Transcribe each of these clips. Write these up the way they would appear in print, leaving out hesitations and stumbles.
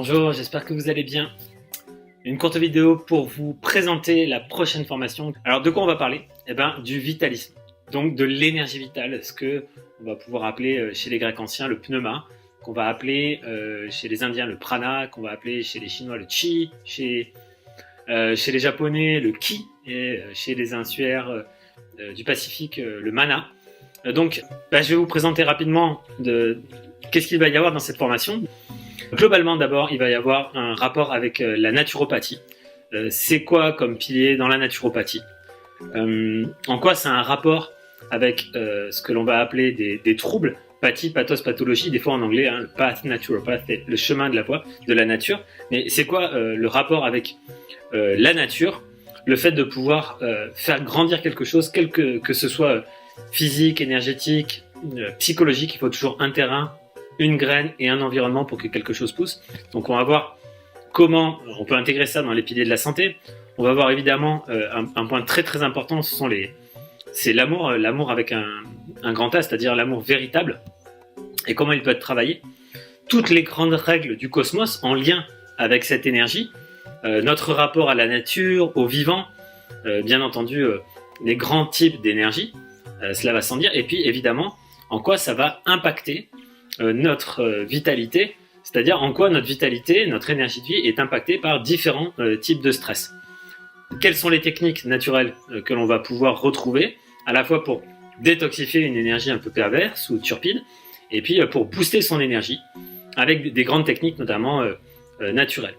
Bonjour, j'espère que vous allez bien. Une courte vidéo pour vous présenter la prochaine formation. Alors de quoi on va parler? Du vitalisme, donc de l'énergie vitale, ce que on va pouvoir appeler chez les Grecs anciens le pneuma, qu'on va appeler chez les Indiens le prana, qu'on va appeler chez les Chinois le chi, chez les Japonais le ki, et chez les Insuaires du Pacifique le mana. Donc je vais vous présenter rapidement qu'est-ce qu'il va y avoir dans cette formation. Globalement, d'abord, il va y avoir un rapport avec la naturopathie. C'est quoi comme pilier dans la naturopathie? En quoi c'est un rapport avec ce que l'on va appeler des troubles, pathie, pathos, pathologie, des fois en anglais, le path naturopath, le chemin de la voie de la nature. Mais c'est quoi le rapport avec la nature? Le fait de pouvoir faire grandir quelque chose, que ce soit physique, énergétique, psychologique, il faut toujours un terrain, une graine et un environnement pour que quelque chose pousse. Donc on va voir comment on peut intégrer ça dans les piliers de la santé. On va voir évidemment un point très très important, c'est l'amour avec un grand A, c'est-à-dire l'amour véritable, et comment il peut être travaillé. Toutes les grandes règles du cosmos en lien avec cette énergie, notre rapport à la nature, au vivant, bien entendu les grands types d'énergie, cela va sans dire, et puis évidemment en quoi ça va impacter notre vitalité, c'est-à-dire en quoi notre vitalité, notre énergie de vie est impactée par différents types de stress. Quelles sont les techniques naturelles que l'on va pouvoir retrouver, à la fois pour détoxifier une énergie un peu perverse ou turpide, et puis pour booster son énergie, avec des grandes techniques notamment naturelles.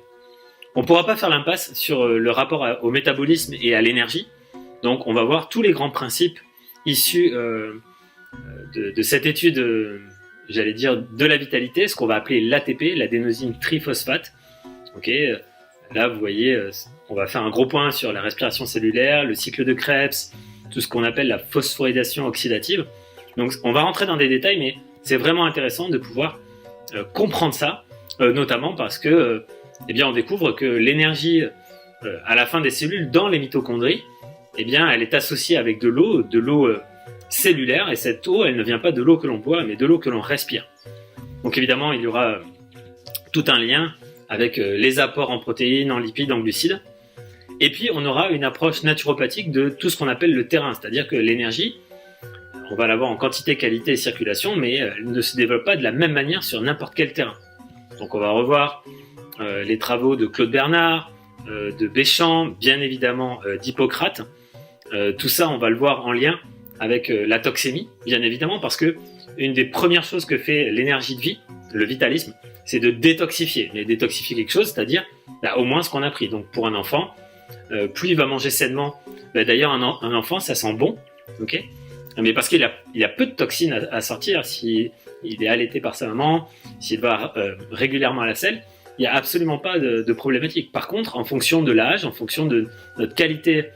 On ne pourra pas faire l'impasse sur le rapport au métabolisme et à l'énergie, donc on va voir tous les grands principes issus de cette étude j'allais dire de la vitalité, ce qu'on va appeler l'ATP, l'adénosine triphosphate. Ok, là vous voyez, on va faire un gros point sur la respiration cellulaire, le cycle de Krebs, tout ce qu'on appelle la phosphorylation oxydative. Donc on va rentrer dans des détails, mais c'est vraiment intéressant de pouvoir comprendre ça, notamment parce que on découvre que l'énergie à la fin des cellules dans les mitochondries, elle est associée avec de l'eau cellulaire, et cette eau, elle ne vient pas de l'eau que l'on boit, mais de l'eau que l'on respire. Donc évidemment, il y aura tout un lien avec les apports en protéines, en lipides, en glucides. Et puis, on aura une approche naturopathique de tout ce qu'on appelle le terrain, c'est-à-dire que l'énergie, on va l'avoir en quantité, qualité et circulation, mais elle ne se développe pas de la même manière sur n'importe quel terrain. Donc on va revoir les travaux de Claude Bernard, de Béchamp, bien évidemment d'Hippocrate. Tout ça, on va le voir en lien avec la toxémie, bien évidemment, parce que une des premières choses que fait l'énergie de vie, le vitalisme, c'est de détoxifier. Mais détoxifier quelque chose, c'est-à-dire au moins ce qu'on a pris. Donc pour un enfant, plus il va manger sainement, d'ailleurs un enfant, ça sent bon, ok, mais parce qu'il a peu de toxines à sortir, s'il est allaité par sa maman, s'il va régulièrement à la selle, il n'y a absolument pas de problématique. Par contre, en fonction de l'âge, en fonction de notre qualité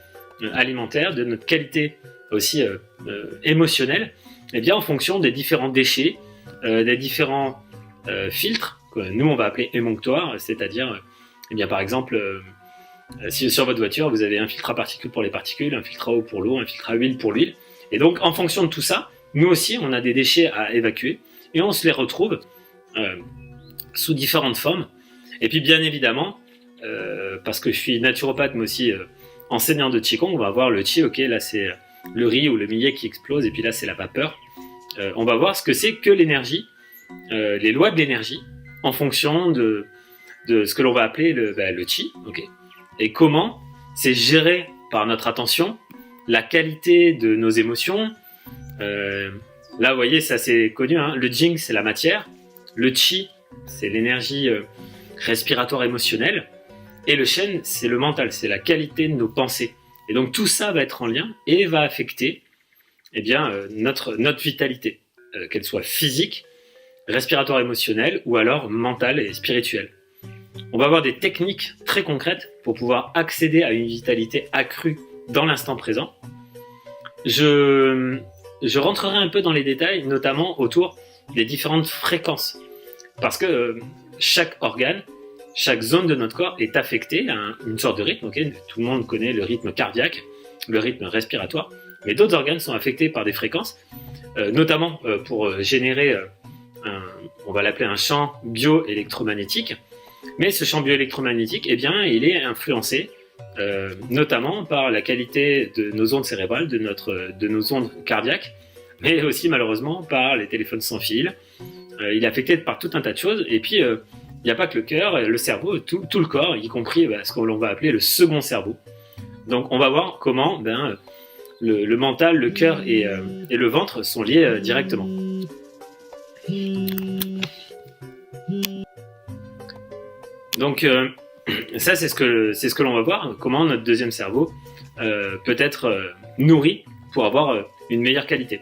alimentaire, de notre qualité aussi émotionnelle, en fonction des différents déchets, des différents filtres, que nous on va appeler émonctoires, c'est-à-dire, par exemple, si sur votre voiture vous avez un filtre à particules pour les particules, un filtre à eau pour l'eau, un filtre à huile pour l'huile, et donc en fonction de tout ça, nous aussi on a des déchets à évacuer, et on se les retrouve sous différentes formes. Et puis bien évidemment, parce que je suis naturopathe mais aussi enseignant de Qigong, on va voir le Qi, ok, là c'est le riz ou le millet qui explose, et puis là c'est la vapeur. On va voir ce que c'est que l'énergie, les lois de l'énergie, en fonction de ce que l'on va appeler le Qi, okay, et comment c'est géré par notre attention, la qualité de nos émotions. Là vous voyez, ça c'est connu, hein, le Jing c'est la matière, le Qi c'est l'énergie respiratoire émotionnelle, et le Shen c'est le mental, c'est la qualité de nos pensées. Et donc tout ça va être en lien et va affecter notre vitalité, qu'elle soit physique, respiratoire émotionnelle ou alors mentale et spirituelle. On va avoir des techniques très concrètes pour pouvoir accéder à une vitalité accrue dans l'instant présent. Je rentrerai un peu dans les détails, notamment autour des différentes fréquences. Parce que chaque organe, chaque zone de notre corps est affectée à une sorte de rythme. Okay, tout le monde connaît le rythme cardiaque, le rythme respiratoire, mais d'autres organes sont affectés par des fréquences, notamment pour générer on va l'appeler un champ bioélectromagnétique. Mais ce champ bioélectromagnétique, eh bien, il est influencé notamment par la qualité de nos ondes cérébrales, de nos ondes cardiaques, mais aussi malheureusement par les téléphones sans fil. Il est affecté par tout un tas de choses. Et puis, il n'y a pas que le cœur, le cerveau, tout le corps, y compris ce qu'on va appeler le second cerveau. Donc, on va voir comment le mental, le cœur et le ventre sont liés directement. Donc, ça, c'est ce que l'on va voir, comment notre deuxième cerveau peut être nourri pour avoir une meilleure qualité.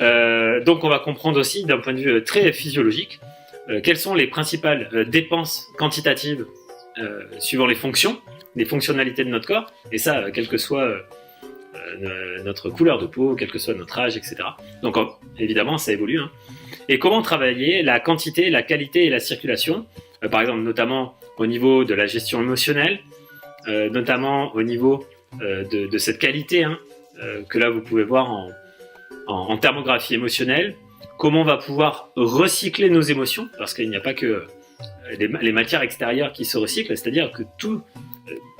Donc, on va comprendre aussi, d'un point de vue très physiologique, quelles sont les principales dépenses quantitatives suivant les fonctionnalités de notre corps, et ça, quelle que soit notre couleur de peau, quel que soit notre âge, etc. Donc, évidemment, ça évolue. Et comment travailler la quantité, la qualité et la circulation, par exemple, notamment au niveau de la gestion émotionnelle, notamment au niveau de cette qualité que là, vous pouvez voir en thermographie émotionnelle, comment on va pouvoir recycler nos émotions, parce qu'il n'y a pas que les matières extérieures qui se recyclent, c'est-à-dire que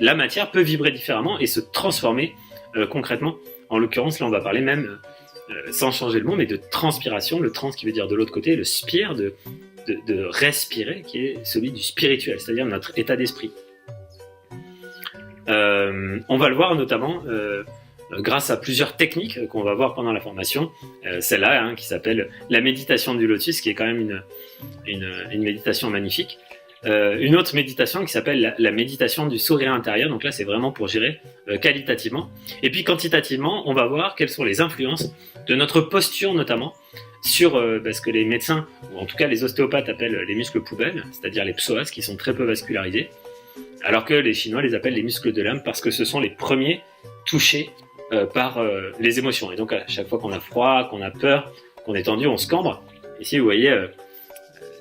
la matière peut vibrer différemment et se transformer concrètement. En l'occurrence, là, on va parler même, sans changer le mot, mais de transpiration, le trans qui veut dire de l'autre côté, le spire, de respirer, qui est celui du spirituel, c'est-à-dire notre état d'esprit. On va le voir notamment grâce à plusieurs techniques qu'on va voir pendant la formation, celle-là qui s'appelle la méditation du lotus, qui est quand même une méditation magnifique. Une autre méditation qui s'appelle la méditation du sourire intérieur, donc là c'est vraiment pour gérer qualitativement. Et puis quantitativement, on va voir quelles sont les influences de notre posture notamment sur ce que les médecins, ou en tout cas les ostéopathes appellent les muscles poubelles, c'est-à-dire les psoas qui sont très peu vascularisés, alors que les Chinois les appellent les muscles de l'âme parce que ce sont les premiers touchés par les émotions. Et donc à chaque fois qu'on a froid, qu'on a peur, qu'on est tendu, on se cambre. Ici vous voyez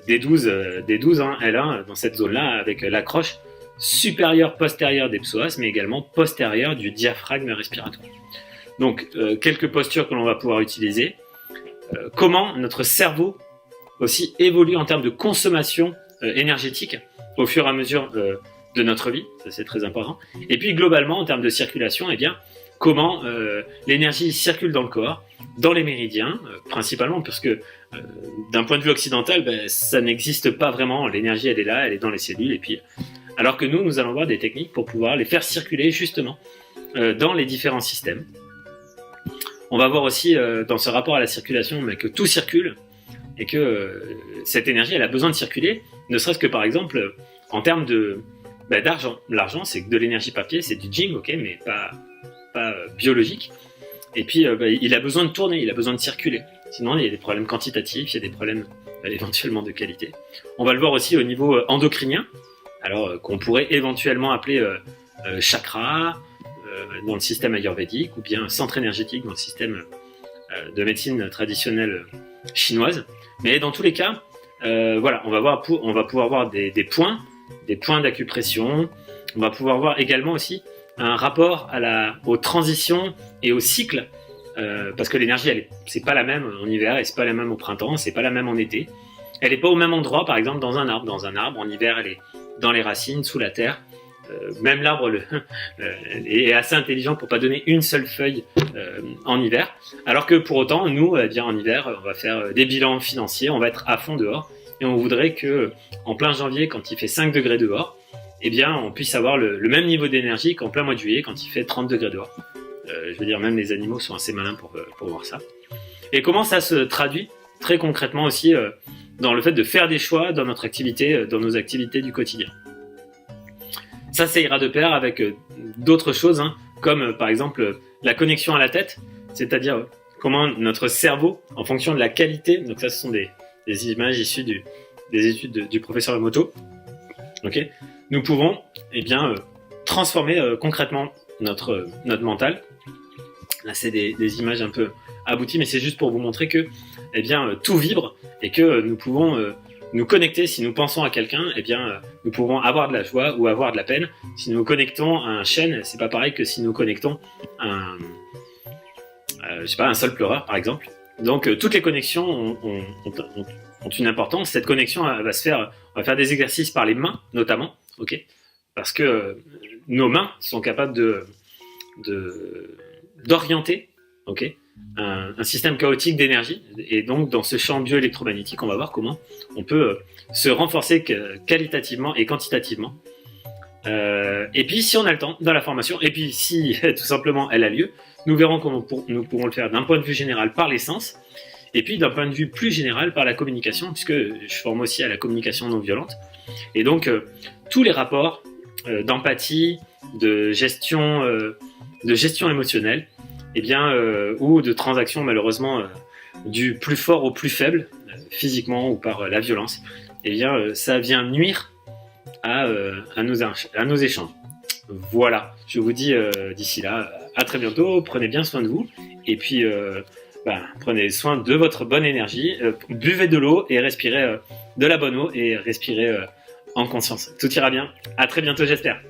des 12 L1 dans cette zone-là avec l'accroche supérieure postérieure des psoas, mais également postérieure du diaphragme respiratoire. Donc quelques postures que l'on va pouvoir utiliser. Comment notre cerveau aussi évolue en termes de consommation énergétique au fur et à mesure de notre vie, ça c'est très important. Et puis globalement en termes de circulation, eh bien comment l'énergie circule dans le corps, dans les méridiens, principalement parce que d'un point de vue occidental, ça n'existe pas vraiment. L'énergie elle est là, elle est dans les cellules, et puis alors que nous allons voir des techniques pour pouvoir les faire circuler justement dans les différents systèmes. On va voir aussi dans ce rapport à la circulation que tout circule et que cette énergie elle a besoin de circuler, ne serait-ce que par exemple en termes d'argent. L'argent c'est de l'énergie papier, c'est du jing, ok, mais pas biologique. Et puis il a besoin de tourner, il a besoin de circuler. Sinon il y a des problèmes quantitatifs, il y a des problèmes éventuellement de qualité. On va le voir aussi au niveau endocrinien, alors qu'on pourrait éventuellement appeler chakra dans le système ayurvédique, ou bien centre énergétique dans le système de médecine traditionnelle chinoise. Mais dans tous les cas, on va pouvoir voir des points d'acupression. On va pouvoir voir également aussi un rapport aux transitions et aux cycles, parce que l'énergie, c'est pas la même en hiver et c'est pas la même au printemps, c'est pas la même en été. Elle est pas au même endroit, par exemple dans un arbre. Dans un arbre, en hiver, elle est dans les racines, sous la terre. Même l'arbre est assez intelligent pour pas donner une seule feuille en hiver, alors que pour autant, nous, en hiver, on va faire des bilans financiers, on va être à fond dehors, et on voudrait que en plein janvier, quand il fait 5 degrés dehors, on puisse avoir le même niveau d'énergie qu'en plein mois de juillet, quand il fait 30 degrés dehors. Je veux dire, même les animaux sont assez malins pour voir ça. Et comment ça se traduit très concrètement aussi dans le fait de faire des choix dans notre activité, dans nos activités du quotidien. Ça ira de pair avec d'autres choses, comme par exemple la connexion à la tête, c'est-à-dire comment notre cerveau, en fonction de la qualité, donc ça ce sont des images issues des études du professeur Emoto, okay, nous pouvons transformer concrètement notre mental. Là c'est des images un peu abouties, mais c'est juste pour vous montrer que tout vibre et que nous pouvons nous connecter. Si nous pensons à quelqu'un, nous pouvons avoir de la joie ou avoir de la peine. Si nous connectons à un chêne, c'est pas pareil que si nous connectons à un seul pleureur, par exemple. Donc toutes les connexions ont ont une importance. Cette connexion elle va se faire, on va faire des exercices par les mains notamment, ok, parce que nos mains sont capables d'orienter, ok, un système chaotique d'énergie. Et donc dans ce champ bioélectromagnétique, on va voir comment on peut se renforcer qualitativement et quantitativement. Et puis si on a le temps dans la formation, et puis si tout simplement elle a lieu, nous verrons comment nous pourrons le faire d'un point de vue général par les sens, et puis d'un point de vue plus général par la communication, puisque je forme aussi à la communication non violente. Et donc tous les rapports d'empathie, de gestion émotionnelle, eh bien, ou de transactions malheureusement du plus fort au plus faible, physiquement ou par la violence, eh bien ça vient nuire à nos échanges. Voilà, je vous dis d'ici là, à très bientôt, prenez bien soin de vous, et puis prenez soin de votre bonne énergie, buvez de l'eau et respirez de la bonne eau, et respirez en conscience. Tout ira bien, à très bientôt j'espère.